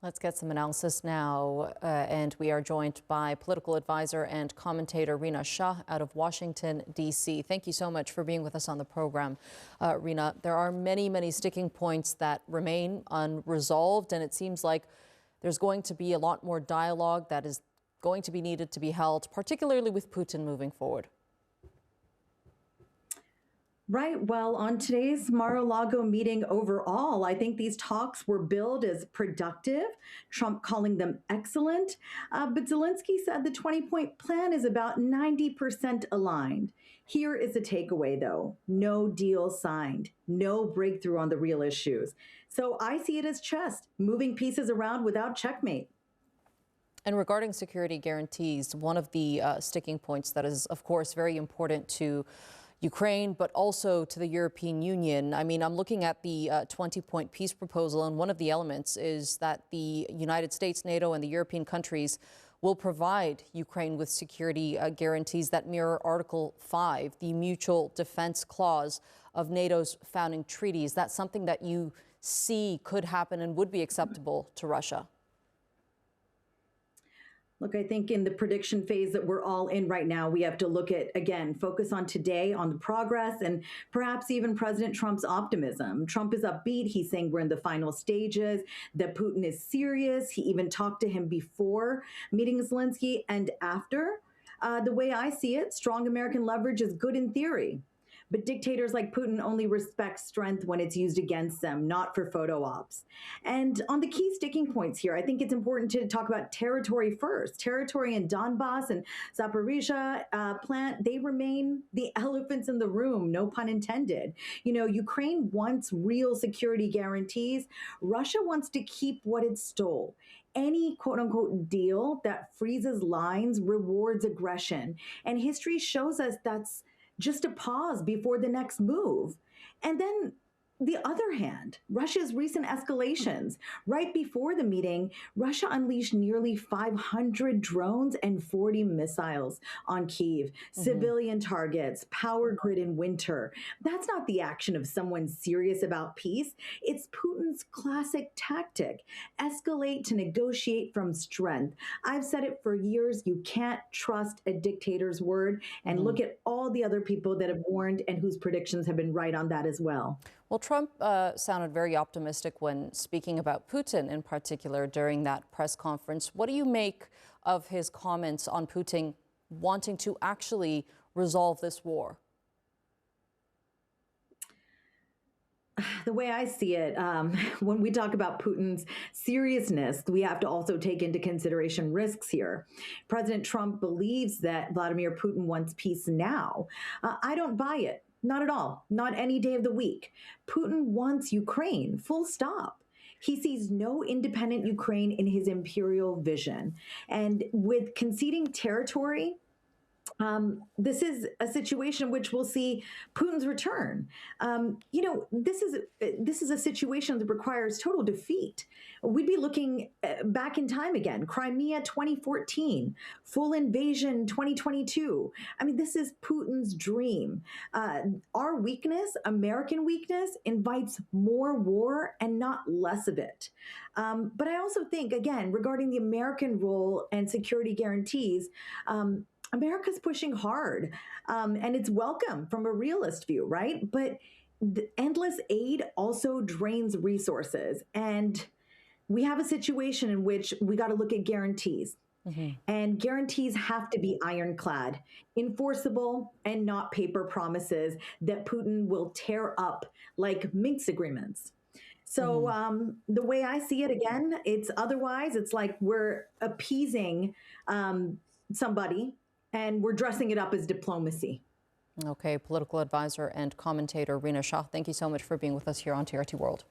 Let's get some analysis now, and we are joined by political advisor and commentator Rina Shah out of Washington, D.C. Thank you so much for being with us on the program. Rina, there are many sticking points that remain unresolved, and it seems like there's going to be a lot more dialogue that is going to be needed to be held, particularly with Putin moving forward. Right. Well, on today's Mar-a-Lago meeting overall, I think these talks were billed as productive, Trump calling them excellent. But Zelenskyy said the 20-point plan is about 90% aligned. Here is the takeaway, though. No deal signed, no breakthrough on the real issues. So I see it as chess, moving pieces around without checkmate. And regarding security guarantees, one of the sticking points that is, of course, very important to Ukraine, but also to the European Union. I mean, I'm looking at the 20-point peace proposal, and one of the elements is that the United States, NATO, and the European countries will provide Ukraine with security guarantees that mirror Article 5, the mutual defense clause of NATO's founding treaty. Is that something that you see could happen and would be acceptable to Russia? Look, I think in the prediction phase that we're all in right now, we have to look at, again, focus on today, on the progress, and perhaps even President Trump's optimism. Trump is upbeat. He's saying we're in the final stages, that Putin is serious. He even talked to him before meeting Zelenskyy and after. The way I see it, strong American leverage is good in theory. But dictators like Putin only respect strength when it's used against them, not for photo ops. And on the key sticking points here, I think it's important to talk about territory first. Territory in Donbass and Zaporizhia plant, they remain the elephants in the room, no pun intended. You know, Ukraine wants real security guarantees. Russia wants to keep what it stole. Any quote unquote deal that freezes lines rewards aggression. And history shows us that's just a pause before the next move. And then the other hand, Russia's recent escalations. Right before the meeting, Russia unleashed nearly 500 drones and 40 missiles on Kyiv, civilian targets, power grid in winter. That's not the action of someone serious about peace. It's Putin's classic tactic, escalate to negotiate from strength. I've said it for years, you can't trust a dictator's word, and look at all the other people that have warned and whose predictions have been right on that as well. Well, Trump sounded very optimistic when speaking about Putin in particular during that press conference. What do you make of his comments on Putin wanting to actually resolve this war? The way I see it, when we talk about Putin's seriousness, we have to also take into consideration risks here. President Trump believes that Vladimir Putin wants peace now. I don't buy it. Not at all. Not any day of the week. Putin wants Ukraine, full stop. He sees no independent Ukraine in his imperial vision. And with conceding territory, this is a situation which we'll see Putin's return. You know, this is a situation that requires total defeat. We'd be looking back in time again. Crimea 2014, full invasion 2022. I mean, this is Putin's dream. Our weakness, American weakness, invites more war and not less of it. But I also think, again, regarding the American role and security guarantees, America's pushing hard, and it's welcome from a realist view, right? But the endless aid also drains resources. And we have a situation in which we got to look at guarantees. And guarantees have to be ironclad, enforceable, and not paper promises that Putin will tear up like Minsk agreements. So the way I see it, again, it's otherwise, it's like we're appeasing somebody, and we're dressing it up as diplomacy. Okay, political advisor and commentator Rina Shah, thank you so much for being with us here on TRT World.